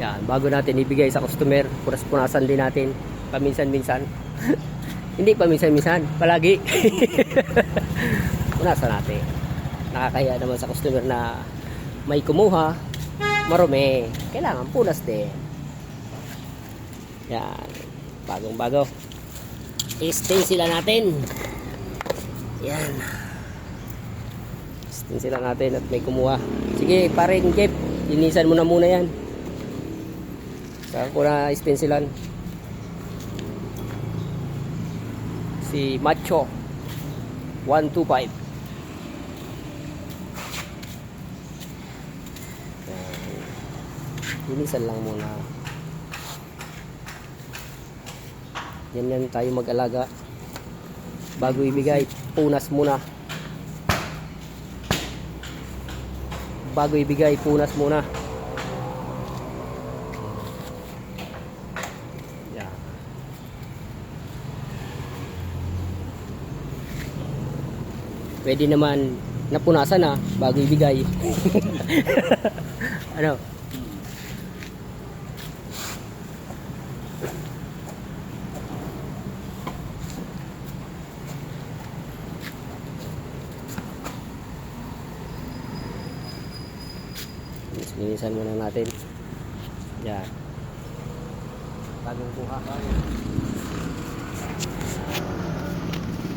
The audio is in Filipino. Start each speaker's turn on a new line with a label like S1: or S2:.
S1: Yan, bago natin ibigay sa customer, punas-punasan din natin paminsan-minsan. Hindi paminsan-minsan, palagi. Punasan natin. Nakakahiya naman sa customer na may kumuha, marumi. Kailangan punas din. Yan, bagong-bago. I-stain sila natin. Yan. Stain sila natin at may kumuha. Sige, paring Jeff, linisan mo na muna yan. Saka ko na stensilan si Macho 125. Linisan lang muna. Yan tayo mag-alaga. Bago ibigay, punas muna. Bago ibigay, punas muna. Pwede naman napunasan na bago ibigay. Ano? Linisan muna natin. Yan. Bagong kuha.